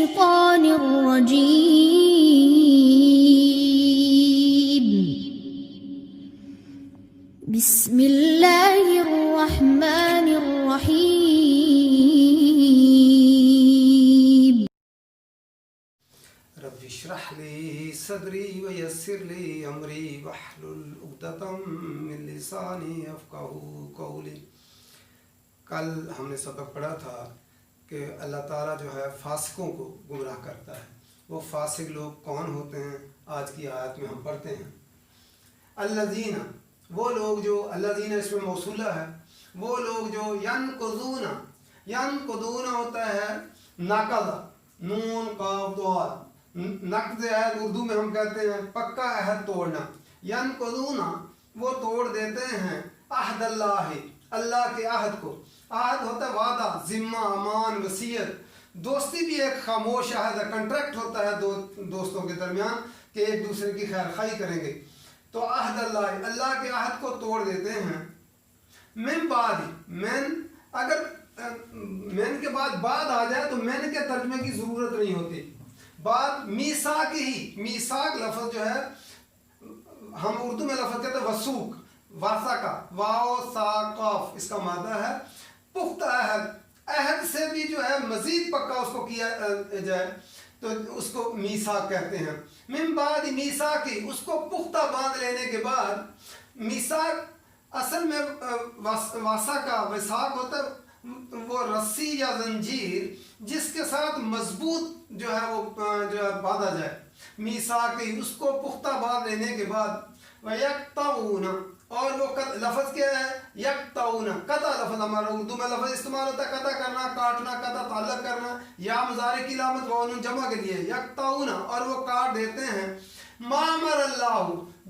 الشيطان الرجيم بسم الله الرحمن الرحيم رب اشرح لي صدري ويسر لي امري واحلل عقدة من لساني يفقهوا قولي۔ کل ہم نے سبق پڑھا تھا کہ اللہ تعالیٰ جو ہے فاسقوں کو گمراہ کرتا ہے۔ وہ فاسق لوگ کون ہوتے ہیں؟ آج کی آیت میں ہم پڑھتے ہیں الذین، وہ لوگ جو الذین اس میں موصولہ ہے، وہ لوگ جو ینقضون ہوتا ہے نقض، نون قاف ضاد، نقض عہد اردو میں ہم کہتے ہیں پکا عہد توڑنا۔ ینقضون، وہ توڑ دیتے ہیں عہد اللہ، اللہ کے عہد کو۔ عہد ہوتا ہے وعدہ، ذمہ، امان، وصیت۔ دوستی بھی ایک خاموش عہد ہے، کنٹریکٹ ہوتا ہے دوستوں کے درمیان کہ ایک دوسرے کی خیر خواہی کریں گے۔ تو عہد اللہ، اللہ کے عہد کو توڑ دیتے ہیں۔ من بعد، اگر من کے بعد بعد آ جائے تو من کے ترجمے کی ضرورت نہیں ہوتی۔ بعد میثاق ہی، میثاق لفظ جو ہے ہم اردو میں لفظ کہتے ہیں وثوق، وثاقہ، واو سا قاف، اس کا مادہ ہے پختہ عہد۔ عہد سے بھی جو ہے مزید پکا اس کو کیا جائے تو اس کو میثاق کہتے ہیں۔ من بعد میثاقی، اس کو پختہ باندھ لینے کے بعد۔ میثاق اصل میں وثاقہ، وثاق ہوتا ہے وہ رسی یا زنجیر جس کے ساتھ مضبوط جو ہے وہ جو ہے باندھا جائے۔ میثاقی، اس کو پختہ باندھ لینے کے بعد۔ وَيَقْطَعُونَ، اور وہ لفظ کیا ہے؟ یقطعون، قطع لفظ ہمارا اردو میں لفظ استعمال ہوتا ہے قطع کرنا، کاٹنا، قطع تعلق کرنا، یا مضارع کی علامت واو جمع کے لیے یقطعون، اور وہ کاٹ دیتے ہیں۔ ما امر اللہ،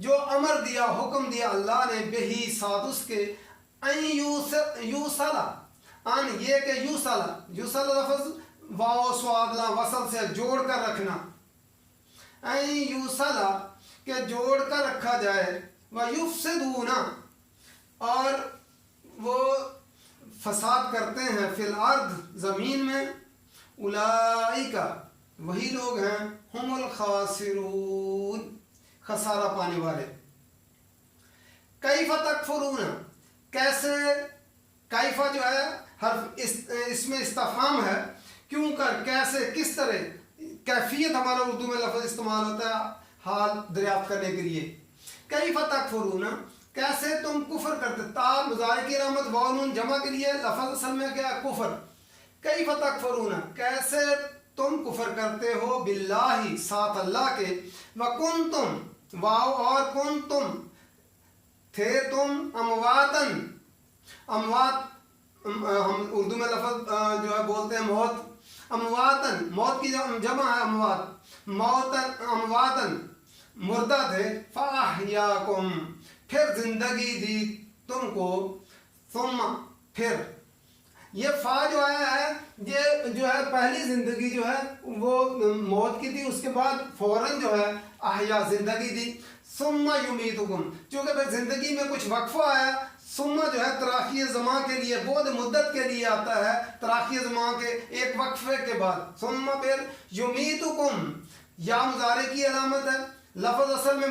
جو امر دیا، حکم دیا اللہ نے، بہی ساتھ اس کے، ان یوصل، ان یہ کہ یوصل، یوصل لفظ واو سواد لا وصل سے جوڑ کر رکھنا، ان یوصل کہ جوڑ کر رکھا جائے، وَيُفْسِدُونَ، اور وہ فساد کرتے ہیں، فی الارض، زمین میں، اولئک، وہی لوگ ہیں، ہم الخاسرون، خسارہ پانے والے۔ کیف تکفرون، کیسے، کیف جو ہے حرف اس میں استفہام ہے، کیوں کر، کیسے، کس طرح، کیفیت ہمارا اردو میں لفظ استعمال ہوتا ہے حال دریافت کرنے کے لیے۔ کیف تکفرون، کیسے تم کفر کرتے، تا مضارع کی علامت واو نون جمع کے لیے، لفظ اصل میں کیا ہے؟ کفر۔ کیف تکفرون، کیسے تم کفر کرتے ہو، باللہ، ساتھ اللہ کے، وکنتم، واو اور کنتم، تھے تم، امواتن، اموات ہم اردو میں لفظ جو ہے بولتے ہیں موت، امواتن، موت کی جمع ہے اموات، موتن، امواتن، مردہ تھے، فاحیاکم، پھر زندگی دی تم کو، ثم، پھر، یہ فا جو ہے یہ جو ہے پہلی زندگی جو ہے وہ موت کی تھی، اس کے بعد فوراً جو ہے احیا، زندگی دی، ثم یمیتکم، چونکہ پھر زندگی میں کچھ وقفہ آیا، ثم جو ہے تراخی زمان کے لیے، بعد مدت کے لیے آتا ہے، تراخی زمان کے ایک وقفے کے بعد، ثم پھر یمیتکم، یا مضارع کی علامت ہے، لفظ اصل میں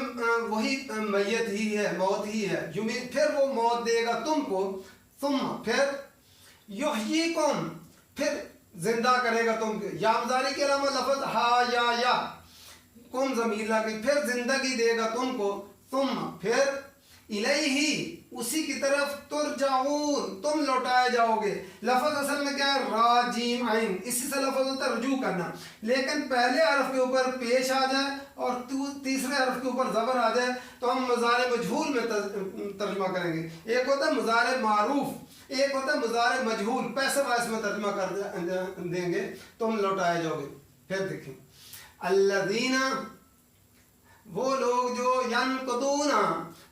وہی میت ہی ہے، موت ہی ہے، یمید، پھر وہ موت دے گا تم کو، ثم، پھر، یحییکم، پھر زندہ کرے گا تم کو، یا مضارع کی علامت لفظ ہا یا کم ضمیر لگی، پھر زندگی دے گا تم کو، ثم، پھر، الیہ، اسی کی طرف، ترجعون، تم لوٹائے جاؤ گے۔ لفظ اصل میں کیا ہے؟ را جیم عین، اسی سے لفظ ہوتا ہے رجوع کرنا، لیکن پہلے حرف کے اوپر پیش آ جائے اور تیسرے حرف کے اوپر زبر آ جائے تو ہم مضارع مجہول میں ترجمہ کریں گے۔ ایک ہوتا ہے مضارع معروف، ایک ہوتا ہے مضارع مجہول، پیسے باعث میں ترجمہ کر دیں گے، تم لوٹائے جاؤ گے۔ پھر دیکھیں الذین، وہ لوگ جو ینقضون،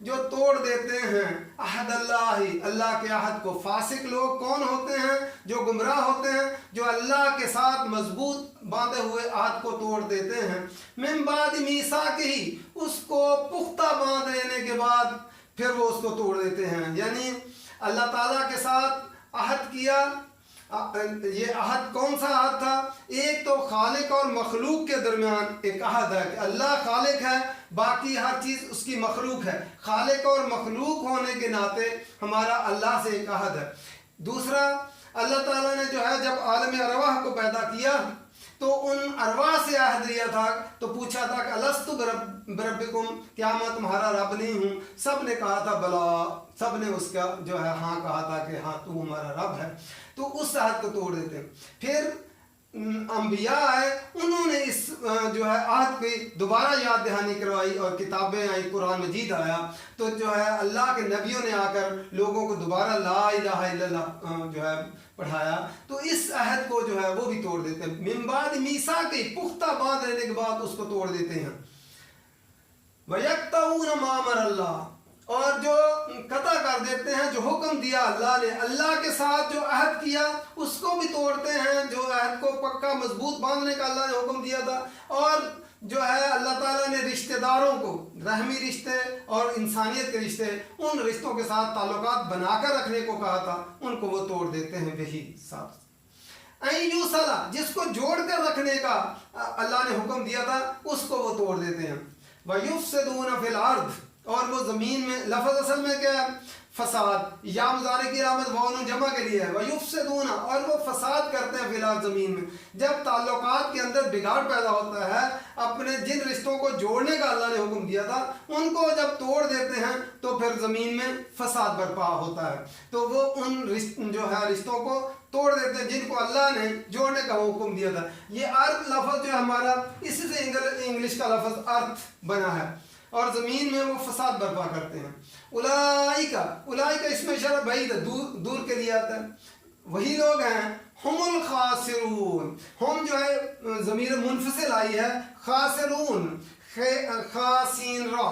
جو توڑ دیتے ہیں، عہد اللہ، اللہ کے عہد کو۔ فاسق لوگ کون ہوتے ہیں؟ جو گمراہ ہوتے ہیں، جو اللہ کے ساتھ مضبوط باندھے ہوئے عہد کو توڑ دیتے ہیں۔ من بعد میثاقہ، اس کو پختہ باندھ لینے کے بعد پھر وہ اس کو توڑ دیتے ہیں، یعنی اللہ تعالیٰ کے ساتھ عہد کیا یہ عہد کون سا عہد تھا؟ ایک تو خالق اور مخلوق کے درمیان ایک عہد ہے کہ اللہ خالق ہے، باقی ہر چیز اس کی مخلوق ہے، خالق اور مخلوق ہونے کے ناطے ہمارا اللہ سے ایک عہد ہے۔ دوسرا، اللہ تعالیٰ نے جو ہے جب عالم ارواح کو پیدا کیا تو ان ارواح سے عہد لیا تھا، تو پوچھا تھا کہ الست بربکم، کیا میں تمہارا رب نہیں ہوں؟ سب نے کہا تھا بلا، سب نے اس کا جو ہے ہاں کہا تھا کہ ہاں تو ہمارا رب ہے۔ تو اس عہد کو توڑ دیتے ہیں۔ پھر انبیاء آئے، انہوں نے اس جو ہے عہد کی دوبارہ یاد دہانی کروائی اور کتابیں آئی، قرآن مجید آیا، تو جو ہے اللہ کے نبیوں نے آ کر لوگوں کو دوبارہ لا الہ الا اللہ جو ہے پڑھایا، تو اس عہد کو جو ہے وہ بھی توڑ دیتے ہیں۔ من بعد میثاق، پختہ باندھ لینے کے بعد اس کو توڑ دیتے ہیں۔ وَيَقْطَعُونَ مَا أَمَرَ اللَّهُ، اور جو قطع کر دیتے ہیں جو حکم دیا اللہ نے، اللہ کے ساتھ جو عہد کیا اس کو بھی توڑتے ہیں، جو عہد کو پکا مضبوط باندھنے کا اللہ نے حکم دیا تھا۔ اور جو ہے اللہ تعالیٰ نے رشتہ داروں کو، رحمی رشتے اور انسانیت کے رشتے، ان رشتوں کے ساتھ تعلقات بنا کر رکھنے کو کہا تھا، ان کو وہ توڑ دیتے ہیں وہی ساتھ۔ ایوسلا، جس کو جوڑ کر رکھنے کا اللہ نے حکم دیا تھا اس کو وہ توڑ دیتے ہیں۔ وَيُفْسِدُونَ فِي الْأَرْضِ، اور وہ زمین میں، لفظ اصل میں کیا ہے؟ فساد، یا مضارع کی علامت واو جمع کے لیے ہے۔ وَيُفْسِدُونَ، اور وہ فساد کرتے ہیں فی الارض، زمین میں۔ جب تعلقات کے اندر بگاڑ پیدا ہوتا ہے، اپنے جن رشتوں کو جوڑنے کا اللہ نے حکم دیا تھا ان کو جب توڑ دیتے ہیں تو پھر زمین میں فساد برپا ہوتا ہے۔ تو وہ ان جو ہے رشتوں کو توڑ دیتے ہیں جن کو اللہ نے جوڑنے کا حکم دیا تھا۔ یہ ارتھ لفظ جو ہے ہمارا، اسی سے انگلش کا لفظ ارتھ بنا ہے، اور زمین میں وہ فساد برپا کرتے ہیں۔ اولئک اس میں اشارہ بعید ہے، دور کے لیے آتا ہے۔ وہی لوگ ہیں ہم الخاسرون، ہم جو ہے ضمیر منفصل آئی ہے، خاسرون، خاسین را،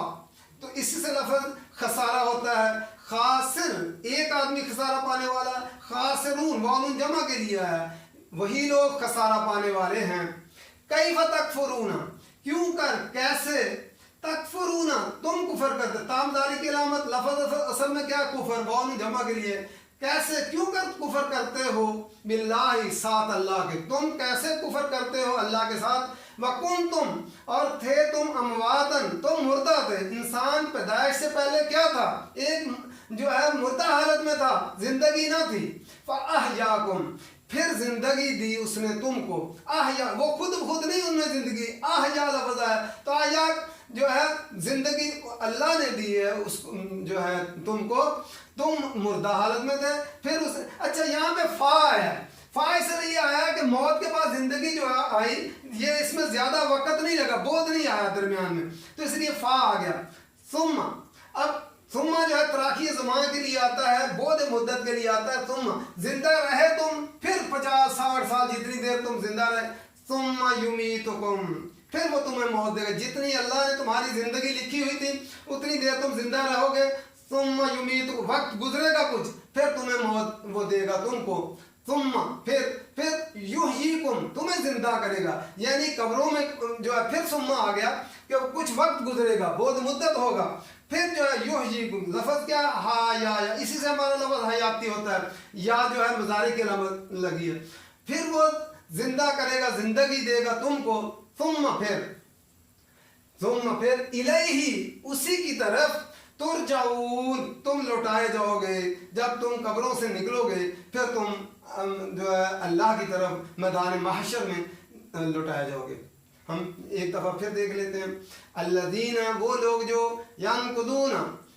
تو اس سے لفظ خسارہ ہوتا ہے۔ خاسر، ایک آدمی خسارہ پانے والا، خاسرون واو جمع کے لیے ہے، وہی لوگ خسارہ پانے والے ہیں۔ کیف تکفرون، کیوں کر، کیسے، تکفرون، تم کفر کرتے، تامداری کی علامت، لفظ اصل میں کیا؟ کفر، واو جمع کے لیے، کیسے، کیوں کر کفر کرتے ہو، باللہ، ساتھ اللہ کے، تم کیسے کفر کرتے ہو اللہ کے ساتھ، وَكُنْتُمْ، اور تھے تم، امواتن، تم مردہ تھے، انسان پیدائش سے پہلے کیا تھا؟ ایک جو ہے مردہ حالت میں تھا، زندگی نہ تھی، فَأَحْيَاكُمْ، پھر زندگی دی اس نے تم کو، احیا، وہ خود نہیں ان میں زندگی، احیا لفظ ہے، تو احیا جو ہے زندگی اللہ نے دی ہے اس جو ہے تم کو، تم مردہ حالت میں تھے، پھر اس، اچھا یہاں پہ فا ہے، فا اس لیے آیا کہ موت کے بعد زندگی جو آئی، یہ اس میں زیادہ وقت نہیں لگا، بہت نہیں آیا درمیان میں، تو اس لیے فا آ گیا۔ ثم، اب ثم جو ہے تراخی زمان کے لیے آتا ہے، بہت مدت کے لیے آتا ہے۔ ثم، زندہ رہے تم، پھر 50-60 سال جتنی دیر تم زندہ رہے، ثم یمیتکم، پھر وہ تمہیں موت دے گا، جتنی اللہ نے تمہاری زندگی لکھی ہوئی تھی اتنی دیر تم زندہ رہو گے۔ ثم یمیتکم، وقت گزرے گا کچھ، پھر تمہیں موت وہ دے گا تم کو۔ ثم، پھر یحییکم، تمہیں زندہ کرے گا، یعنی قبروں میں جو ہے پھر ثم آ گیا کہ کچھ وقت گزرے گا، بہت مدت ہوگا، پھر جو ہے یحییکم، لفظ کیا؟ ہا یا، اسی سے ہمارا لفظ حیاتی ہوتا ہے، یا جو ہے مضارع کی علامت لگی ہے۔ پھر وہ زندہ کرے گا، زندگی دے گا تم کو۔ ثم، پھر الیہ، اسی کی طرف، ترجعون، تم لوٹائے جاؤ گے، جب تم قبروں سے نکلو گے پھر تم جو ہے اللہ کی طرف میدان محشر میں لوٹائے جاؤ گے۔ ہم ایک دفعہ پھر دیکھ لیتے ہیں، الذین، وہ لوگ جو ینقضون،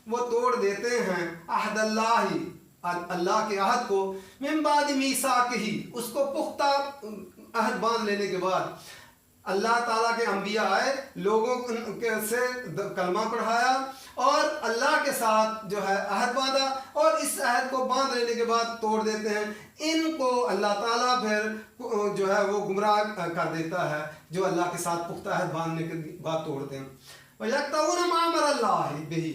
وہ توڑ دیتے ہیں، عہد اللہ، اللہ کے عہد کو، من بعد میثاقہ، اس کو پختہ عہد باندھ لینے کے بعد۔ اللہ تعالیٰ کے انبیاء آئے، لوگوں سے کلمہ پڑھایا اور اللہ کے ساتھ جو ہے عہد باندھا، اور اس عہد کو باندھ لینے کے بعد توڑ دیتے ہیں، ان کو اللہ تعالیٰ پھر جو ہے وہ گمراہ کر دیتا ہے جو اللہ کے ساتھ پختہ عہد باندھنے کے بعد توڑتے ہیں۔ وَيَقْطَعُونَ مَا أَمَرَ اللَّهُ بِهِ،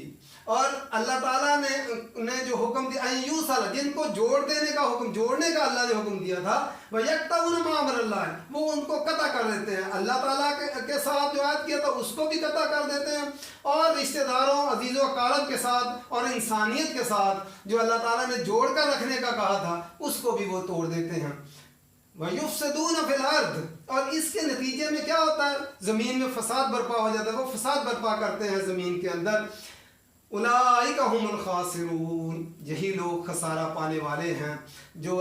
اور اللہ تعالیٰ نے جو حکم دیا ایوسل جن کو جوڑ دینے کا حکم, جوڑنے کا اللہ نے حکم دیا تھا, وَيَقْطَعُونَ مَا أَمَرَ اللَّهِ وہ ان کو قطع کر دیتے ہیں. اللہ تعالیٰ کے ساتھ جو عہد کیا تھا اس کو بھی قطع کر دیتے ہیں, اور رشتہ داروں عزیز و اقارب کے ساتھ اور انسانیت کے ساتھ جو اللہ تعالیٰ نے جوڑ کر رکھنے کا کہا تھا اس کو بھی وہ توڑ دیتے ہیں. وَيُفْسِدُونَ فِي الْأَرْضِ اور اس کے نتیجے میں کیا ہوتا ہے, زمین میں فساد برپا ہو جاتا ہے, وہ فساد برپا کرتے ہیں زمین کے اندر. اولئک هم الخاسرون یہی لوگ خسارہ پانے والے ہیں جو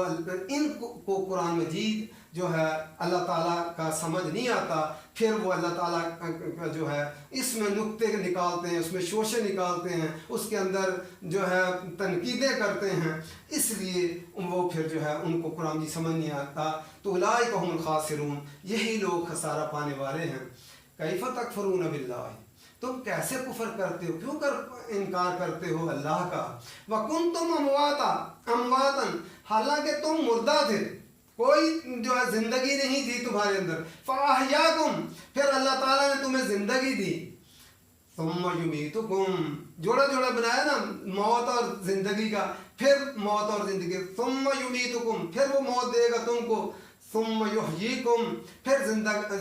ان کو قرآن مجید جو ہے اللہ تعالیٰ کا سمجھ نہیں آتا, پھر وہ اللہ تعالیٰ کا جو ہے اس میں نکتے نکالتے ہیں, اس میں شوشے نکالتے ہیں, اس کے اندر جو ہے تنقیدیں کرتے ہیں, اس لیے وہ پھر جو ہے ان کو قرآن مجید سمجھ نہیں آتا. تو اولئک هم الخاسرون یہی لوگ خسارہ پانے والے ہیں. کیف تکفرون باللہ تم کیسے کفر کرتے ہو, کیوں انکار کرتے ہو اللہ کا. وَكُنْتُمْ أَمْوَاتًا حالانکہ تم مردہ تھے, کوئی جو ہے زندگی نہیں تھی تمہارے اندر. فَأَحْيَاكُمْ پھر اللہ تعالیٰ نے تمہیں زندگی دی. ثُمَّ يُمِيتُكُمْ جوڑا جوڑا بنایا نا موت اور زندگی کا, پھر موت اور زندگی. ثُمَّ يُمِيتُكُمْ پھر وہ موت دے گا تم کو. ثُمَّ يُحْيِيكُمْ پھر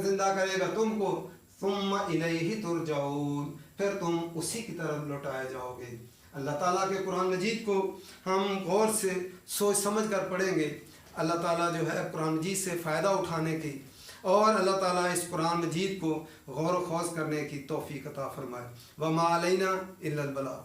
زندہ کرے گا تم کو. ثم الیہ ترجعون پھر تم اسی کی طرف لوٹائے جاؤ گے. اللہ تعالیٰ کے قرآن مجید کو ہم غور سے سوچ سمجھ کر پڑھیں گے. اللہ تعالیٰ جو ہے قرآن مجید سے فائدہ اٹھانے کی اور اللہ تعالیٰ اس قرآن مجید کو غور و خوض کرنے کی توفیق عطا فرمائے. وما علینا الا البلاغ.